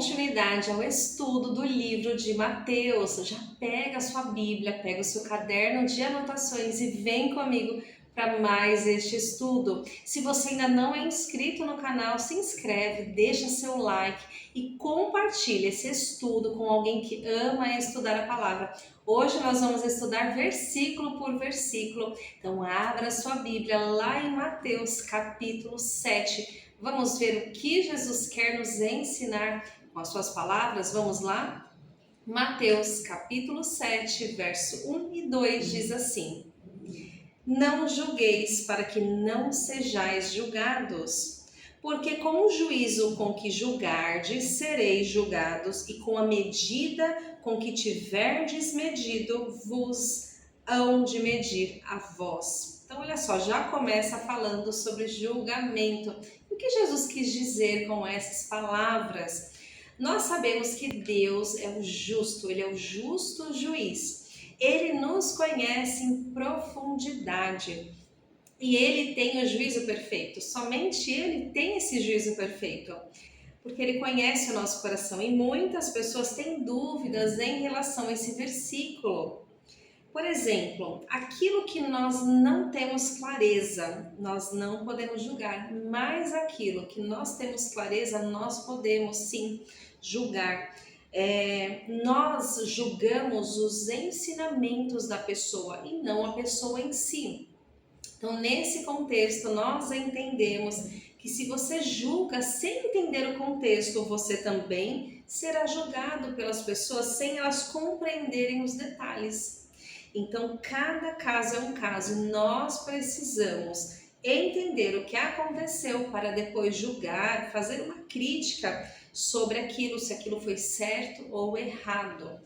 continuidade ao estudo do livro de Mateus. Já pega a sua Bíblia, pega o seu caderno de anotações e vem comigo para mais este estudo. Se você ainda não é inscrito no canal, se inscreve, deixa seu like e compartilha esse estudo com alguém que ama estudar a palavra. Hoje nós vamos estudar versículo por versículo, então abra sua Bíblia lá em Mateus capítulo 7. Vamos ver o que Jesus quer nos ensinar com as suas palavras? Vamos lá? Mateus capítulo 7, verso 1 e 2 diz assim: Não julgueis para que não sejais julgados, porque com o juízo com que julgardes sereis julgados, e com a medida com que tiverdes medido vos hão de medir a vós. Então olha só, já começa falando sobre julgamento. O que Jesus quis dizer com essas palavras? Nós sabemos que Deus é o justo, Ele é o justo juiz. Ele nos conhece em profundidade e Ele tem o juízo perfeito. Somente Ele tem esse juízo perfeito, porque Ele conhece o nosso coração. E muitas pessoas têm dúvidas em relação a esse versículo. Por exemplo, aquilo que nós não temos clareza, nós não podemos julgar, mas aquilo que nós temos clareza, nós podemos sim julgar. Nós julgamos os ensinamentos da pessoa e não a pessoa em si. Então, nesse contexto, nós entendemos que se você julga sem entender o contexto, você também será julgado pelas pessoas sem elas compreenderem os detalhes. Então, cada caso é um caso e nós precisamos entender o que aconteceu para depois julgar, fazer uma crítica sobre aquilo, se aquilo foi certo ou errado.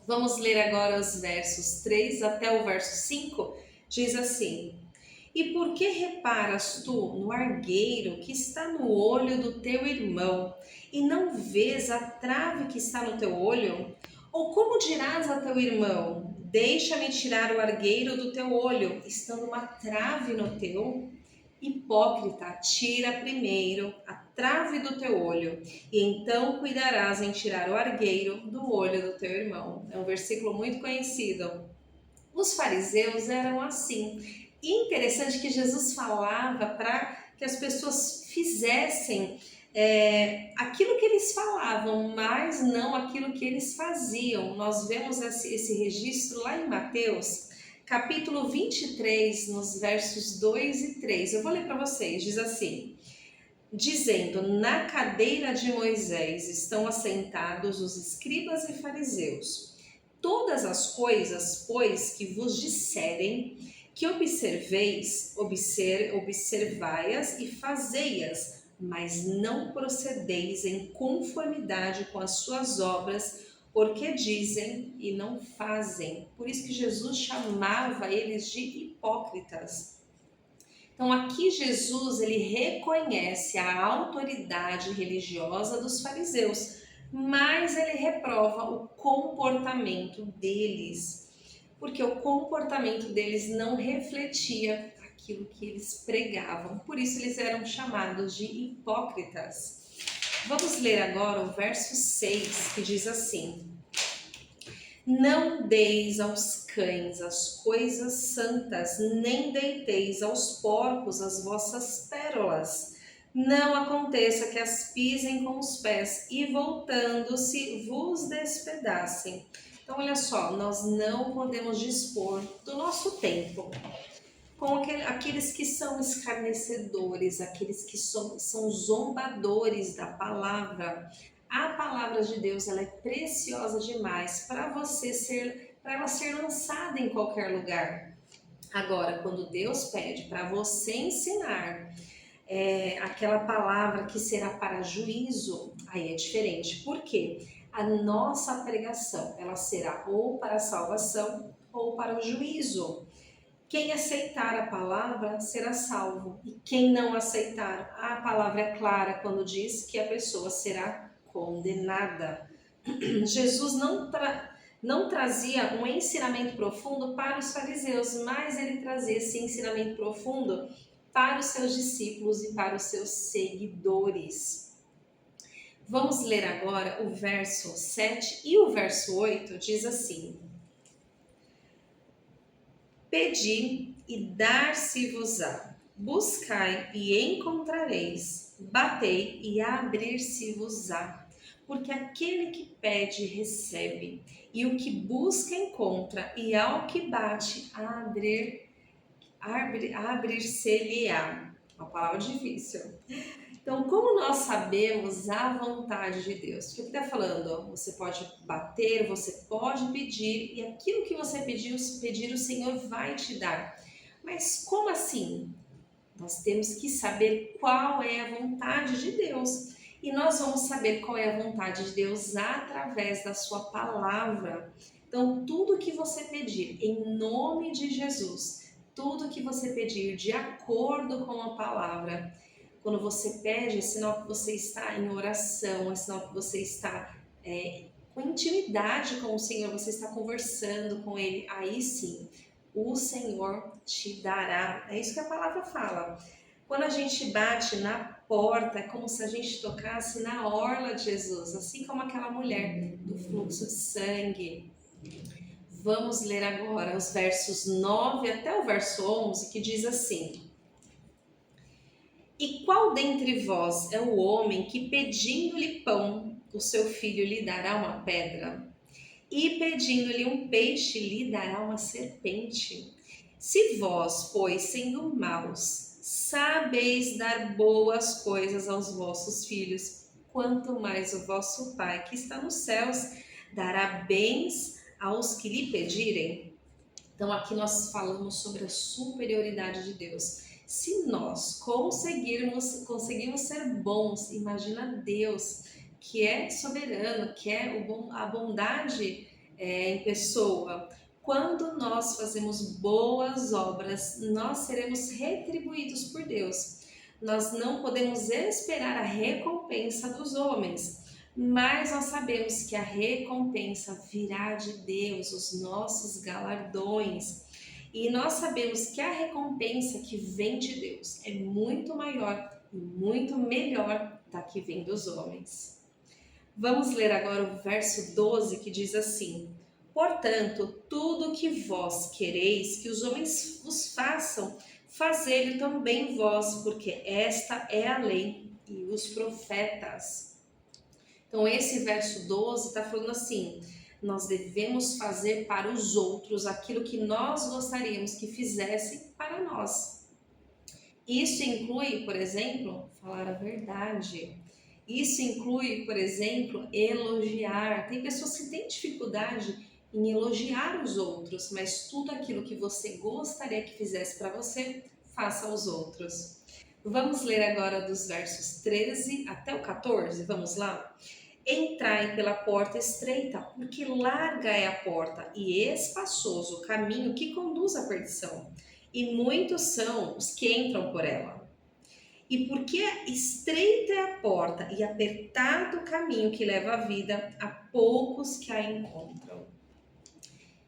Vamos ler agora os versos 3 até o verso 5. Diz assim: E por que reparas tu no argueiro que está no olho do teu irmão, e não vês a trave que está no teu olho? Ou como dirás a teu irmão: Deixa-me tirar o argueiro do teu olho, estando uma trave no teu? Hipócrita, tira primeiro a trave do teu olho, e então cuidarás em tirar o argueiro do olho do teu irmão. É um versículo muito conhecido. Os fariseus eram assim. E interessante que Jesus falava para que as pessoas fizessem aquilo que eles falavam, mas não aquilo que eles faziam. Nós vemos esse registro lá em Mateus, capítulo 23, nos versos 2 e 3. Eu vou ler para vocês, diz assim: Dizendo, na cadeira de Moisés estão assentados os escribas e fariseus. Todas as coisas, pois, que vos disserem, que observeis, observai-as e fazei-as, mas não procedeis em conformidade com as suas obras, porque dizem e não fazem. Por isso que Jesus chamava eles de hipócritas. Então aqui Jesus ele reconhece a autoridade religiosa dos fariseus, mas ele reprova o comportamento deles, porque o comportamento deles não refletia aquilo que eles pregavam. Por isso eles eram chamados de hipócritas. Vamos ler agora o verso 6, que diz assim: Não deis aos cães as coisas santas, nem deiteis aos porcos as vossas pérolas. Não aconteça que as pisem com os pés e, voltando-se, vos despedacem. Então, olha só, nós não podemos dispor do nosso tempo com aqueles que são escarnecedores, aqueles que são zombadores da palavra. A palavra de Deus ela é preciosa demais para ela ser lançada em qualquer lugar. Agora, quando Deus pede para você ensinar aquela palavra que será para juízo, aí é diferente. Por quê? A nossa pregação ela será ou para a salvação ou para o juízo. Quem aceitar a palavra será salvo, e quem não aceitar, a palavra é clara quando diz que a pessoa será condenada. Jesus não trazia um ensinamento profundo para os fariseus, mas ele trazia esse ensinamento profundo para os seus discípulos e para os seus seguidores. Vamos ler agora o verso 7 e o verso 8 diz assim: Pedi e dar-se-vos-á, buscai e encontrareis, batei e abrir-se-vos-á. Porque aquele que pede recebe, e o que busca encontra, e ao que bate abrir-se-lhe-á. Uma palavra difícil. Então, como nós sabemos a vontade de Deus? Porque está falando, ó, você pode bater, você pode pedir, e aquilo que você pedir, o Senhor vai te dar. Mas como assim? Nós temos que saber qual é a vontade de Deus. E nós vamos saber qual é a vontade de Deus através da sua palavra. Então, tudo que você pedir em nome de Jesus, tudo que você pedir de acordo com a palavra, quando você pede, é sinal que você está em oração, é sinal que você está com intimidade com o Senhor, você está conversando com Ele. Aí sim, o Senhor te dará. É isso que a palavra fala. Quando a gente bate na porta, é como se a gente tocasse na orla de Jesus, assim como aquela mulher do fluxo de sangue. Vamos ler agora os versos 9 até o verso 11, que diz assim: E qual dentre vós é o homem que, pedindo-lhe pão, o seu filho lhe dará uma pedra? E pedindo-lhe um peixe, lhe dará uma serpente? Se vós, pois, sendo maus, sabeis dar boas coisas aos vossos filhos, quanto mais o vosso Pai, que está nos céus, dará bens aos que lhe pedirem? Então, aqui nós falamos sobre a superioridade de Deus. Se nós conseguimos ser bons, imagina Deus, que é soberano, que é a bondade em pessoa. Quando nós fazemos boas obras, nós seremos retribuídos por Deus. Nós não podemos esperar a recompensa dos homens, mas nós sabemos que a recompensa virá de Deus, os nossos galardões. E nós sabemos que a recompensa que vem de Deus é muito maior e muito melhor da que vem dos homens. Vamos ler agora o verso 12, que diz assim: Portanto, tudo que vós quereis que os homens vos façam, fazei-lo também vós, porque esta é a lei e os profetas. Então, esse verso 12 está falando assim: nós devemos fazer para os outros aquilo que nós gostaríamos que fizessem para nós. Isso inclui, por exemplo, falar a verdade. Isso inclui, por exemplo, elogiar. Tem pessoas que têm dificuldade em elogiar os outros, mas tudo aquilo que você gostaria que fizesse para você, faça aos outros. Vamos ler agora dos versos 13 até o 14, vamos lá? Entrai pela porta estreita, porque larga é a porta e espaçoso o caminho que conduz à perdição, e muitos são os que entram por ela. E porque estreita é a porta e apertado o caminho que leva à vida, há poucos que a encontram.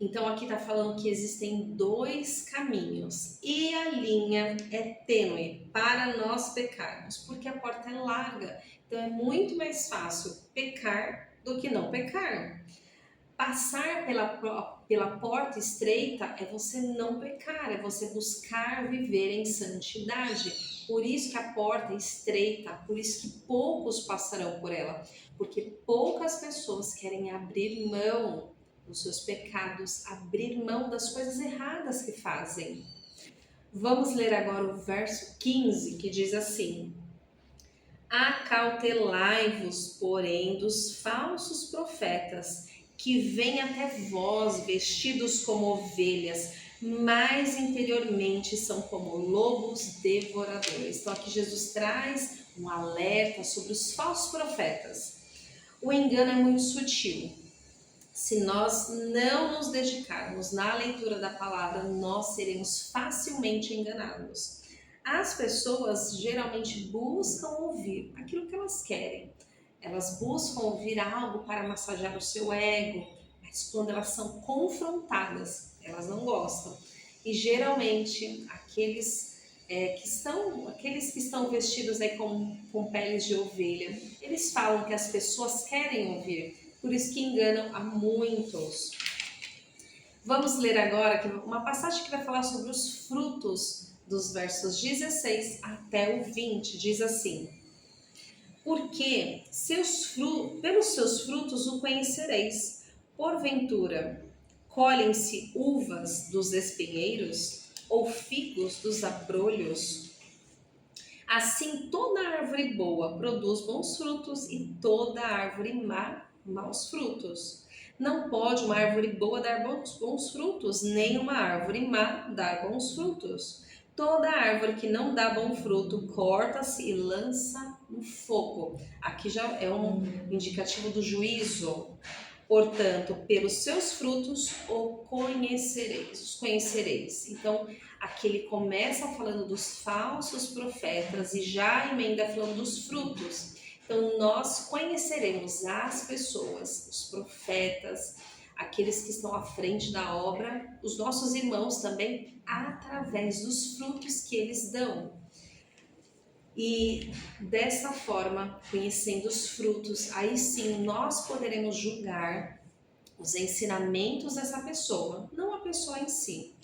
Então aqui está falando que existem dois caminhos e a linha é tênue para nós pecarmos, porque a porta é larga. Então é muito mais fácil pecar do que não pecar. Passar pela porta estreita é você não pecar, é você buscar viver em santidade. Por isso que a porta é estreita, por isso que poucos passarão por ela, porque poucas pessoas querem abrir mão dos seus pecados, abrir mão das coisas erradas que fazem. Vamos ler agora o verso 15, que diz assim: Acautelai-vos, porém, dos falsos profetas, que vêm até vós vestidos como ovelhas, mas interiormente são como lobos devoradores. Então aqui Jesus traz um alerta sobre os falsos profetas. O engano é muito sutil. Se nós não nos dedicarmos na leitura da palavra, nós seremos facilmente enganados. As pessoas geralmente buscam ouvir aquilo que elas querem. Elas buscam ouvir algo para massagear o seu ego, mas quando elas são confrontadas, elas não gostam. E geralmente aqueles aqueles que estão vestidos aí com peles de ovelha, eles falam que as pessoas querem ouvir, por isso que enganam a muitos. Vamos ler agora uma passagem que vai falar sobre os frutos, dos versos 16 até o 20, diz assim: porque pelos seus frutos o conhecereis. Porventura, colhem-se uvas dos espinheiros ou figos dos abrolhos? Assim, toda árvore boa produz bons frutos e toda árvore má, maus frutos. Não pode uma árvore boa dar bons frutos, nem uma árvore má dar bons frutos. Toda árvore que não dá bom fruto, corta-se e lança no fogo. Aqui já é um indicativo do juízo. Portanto, pelos seus frutos os conhecereis. Então, aqui ele começa falando dos falsos profetas e já emenda falando dos frutos. Então, nós conheceremos as pessoas, os profetas, aqueles que estão à frente da obra, os nossos irmãos também, através dos frutos que eles dão. E dessa forma, conhecendo os frutos, aí sim nós poderemos julgar os ensinamentos dessa pessoa, não a pessoa em si.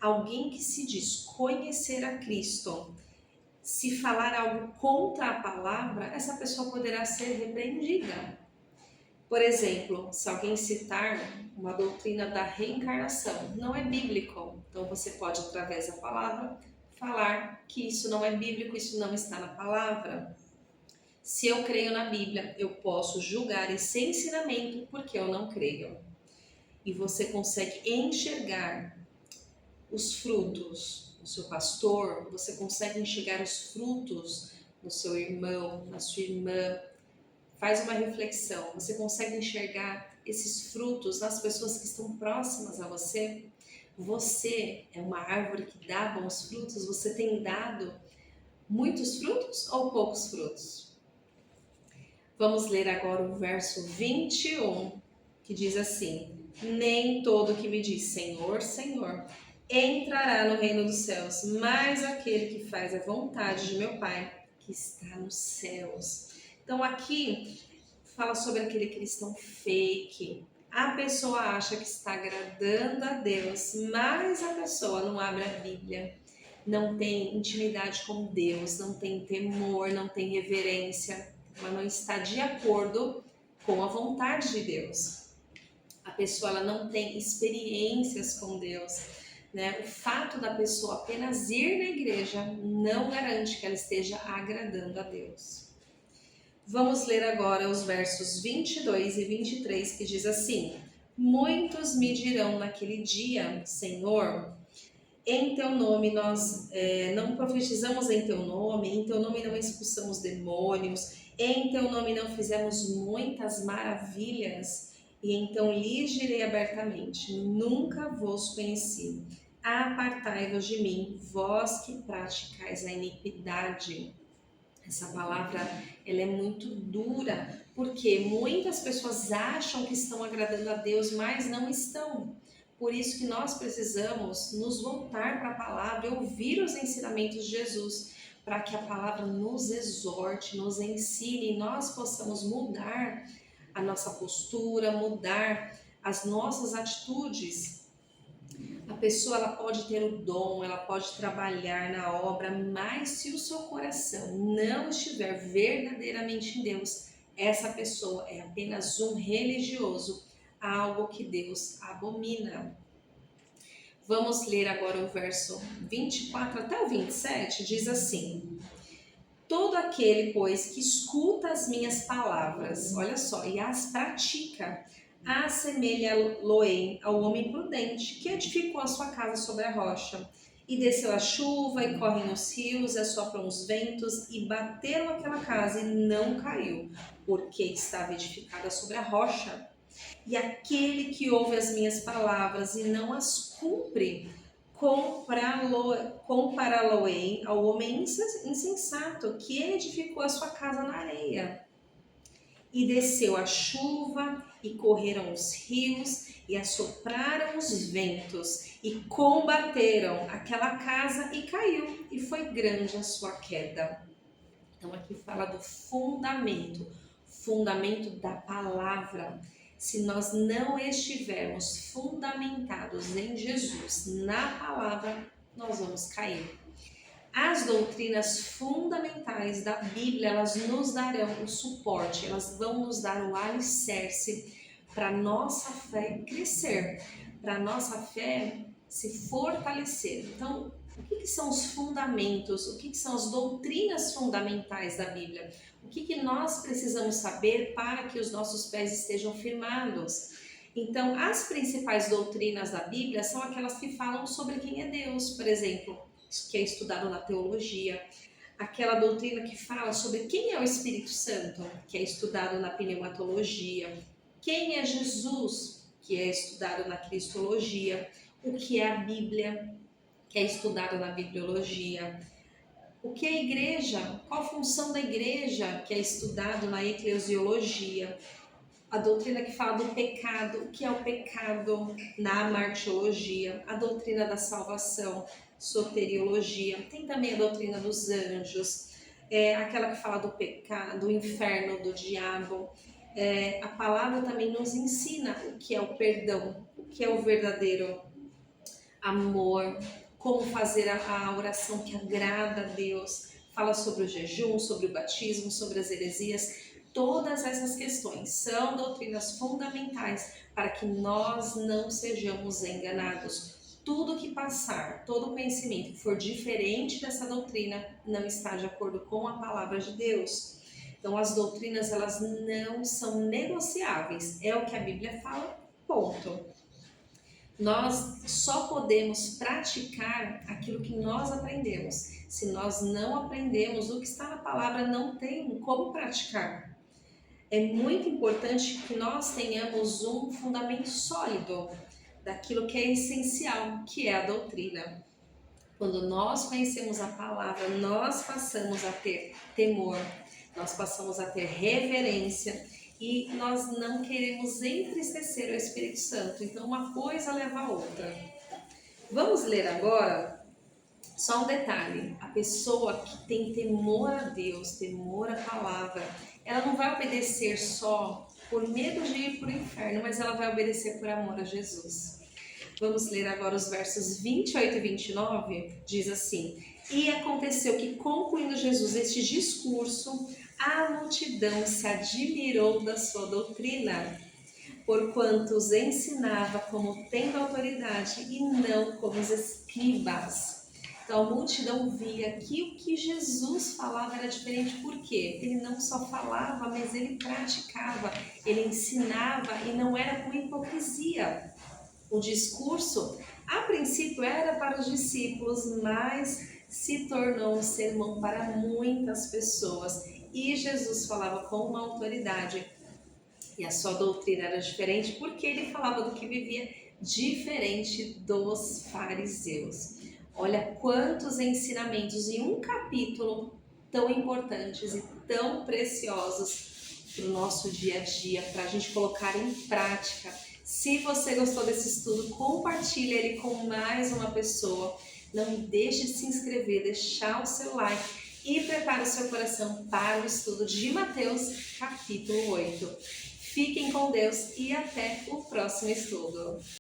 Alguém que se diz conhecer a Cristo, se falar algo contra a palavra, essa pessoa poderá ser repreendida. Por exemplo, se alguém citar uma doutrina da reencarnação, não é bíblico, então você pode, através da palavra, falar que isso não é bíblico, isso não está na palavra. Se eu creio na Bíblia, eu posso julgar esse ensinamento porque eu não creio. E você consegue enxergar os frutos no seu pastor, você consegue enxergar os frutos no seu irmão, na sua irmã. Faz uma reflexão, você consegue enxergar esses frutos nas pessoas que estão próximas a você? Você é uma árvore que dá bons frutos? Você tem dado muitos frutos ou poucos frutos? Vamos ler agora o verso 21, que diz assim: nem todo que me diz Senhor, Senhor, entrará no reino dos céus, mas aquele que faz a vontade de meu Pai, que está nos céus. Então aqui fala sobre aquele cristão fake. A pessoa acha que está agradando a Deus, mas a pessoa não abre a Bíblia, não tem intimidade com Deus, não tem temor, não tem reverência, mas não está de acordo com a vontade de Deus. A pessoa ela não tem experiências com Deus, né? O fato da pessoa apenas ir na igreja não garante que ela esteja agradando a Deus. Vamos ler agora os versos 22 e 23, que diz assim: muitos me dirão naquele dia, Senhor, em teu nome nós não profetizamos em teu nome não expulsamos demônios, em teu nome não fizemos muitas maravilhas. E então lhes direi abertamente: nunca vos conheci. Apartai-vos de mim, vós que praticais a iniquidade. Essa palavra ela é muito dura, porque muitas pessoas acham que estão agradando a Deus, mas não estão. Por isso que nós precisamos nos voltar para a palavra e ouvir os ensinamentos de Jesus, para que a palavra nos exorte, nos ensine e nós possamos mudar a nossa postura, mudar as nossas atitudes. A pessoa ela pode ter o dom, ela pode trabalhar na obra, mas se o seu coração não estiver verdadeiramente em Deus, essa pessoa é apenas um religioso, algo que Deus abomina. Vamos ler agora o verso 24 até o 27, diz assim: todo aquele, pois, que escuta as minhas palavras, olha só, e as pratica, assemelha-lo-ei ao homem prudente, que edificou a sua casa sobre a rocha. E desceu a chuva, e correm os rios, e assopram os ventos, e bateram aquela casa, e não caiu, porque estava edificada sobre a rocha. E aquele que ouve as minhas palavras e não as cumpre, compará-lo-ei ao homem insensato, que edificou a sua casa na areia. E desceu a chuva, e correram os rios, e assopraram os ventos, e combateram aquela casa, e caiu, e foi grande a sua queda. Então aqui fala do fundamento da palavra. Se nós não estivermos fundamentados em Jesus, na palavra, nós vamos cair. As doutrinas fundamentais da Bíblia, elas nos darão o suporte, elas vão nos dar o alicerce para a nossa fé crescer, para a nossa fé se fortalecer. Então, o que são os fundamentos? O que são as doutrinas fundamentais da Bíblia? O que nós precisamos saber para que os nossos pés estejam firmados? Então, as principais doutrinas da Bíblia são aquelas que falam sobre quem é Deus, por exemplo, que é estudado na teologia. Aquela doutrina que fala sobre quem é o Espírito Santo, que é estudado na pneumatologia. Quem é Jesus, que é estudado na cristologia. O que é a Bíblia, que é estudado na bibliologia. O que é a igreja? Qual a função da igreja, que é estudado na eclesiologia. A doutrina que fala do pecado, o que é o pecado, na martiologia. A doutrina da salvação, soteriologia. Tem também a doutrina dos anjos, aquela que fala do pecado, do inferno, do diabo. A palavra também nos ensina o que é o perdão, o que é o verdadeiro amor, como fazer a oração que agrada a Deus. Fala sobre o jejum, sobre o batismo, sobre as heresias. Todas essas questões são doutrinas fundamentais para que nós não sejamos enganados. Tudo que passar, todo conhecimento que for diferente dessa doutrina não está de acordo com a palavra de Deus. Então as doutrinas, elas não são negociáveis, é o que a Bíblia fala, ponto. Nós só podemos praticar aquilo que nós aprendemos. Se nós não aprendemos o que está na palavra, não tem como praticar. É muito importante que nós tenhamos um fundamento sólido daquilo que é essencial, que é a doutrina. Quando nós conhecemos a palavra, nós passamos a ter temor, nós passamos a ter reverência e nós não queremos entristecer o Espírito Santo. Então, uma coisa leva a outra. Vamos ler agora só um detalhe. A pessoa que tem temor a Deus, temor à palavra, ela não vai obedecer só por medo de ir para o inferno, mas ela vai obedecer por amor a Jesus. Vamos ler agora os versos 28 e 29, diz assim: E aconteceu que, concluindo Jesus este discurso, a multidão se admirou da sua doutrina, porquanto os ensinava como tendo autoridade e não como os escribas. Então a multidão via que o que Jesus falava era diferente, porque ele não só falava, mas ele praticava, ele ensinava e não era com hipocrisia. O discurso, a princípio, era para os discípulos, mas se tornou um sermão para muitas pessoas. E Jesus falava com uma autoridade. E a sua doutrina era diferente, porque ele falava do que vivia diferente dos fariseus. Olha quantos ensinamentos em um capítulo tão importantes e tão preciosos para o nosso dia a dia, para a gente colocar em prática. Se você gostou desse estudo, compartilhe ele com mais uma pessoa. Não deixe de se inscrever, deixar o seu like e prepare o seu coração para o estudo de Mateus, capítulo 8. Fiquem com Deus e até o próximo estudo.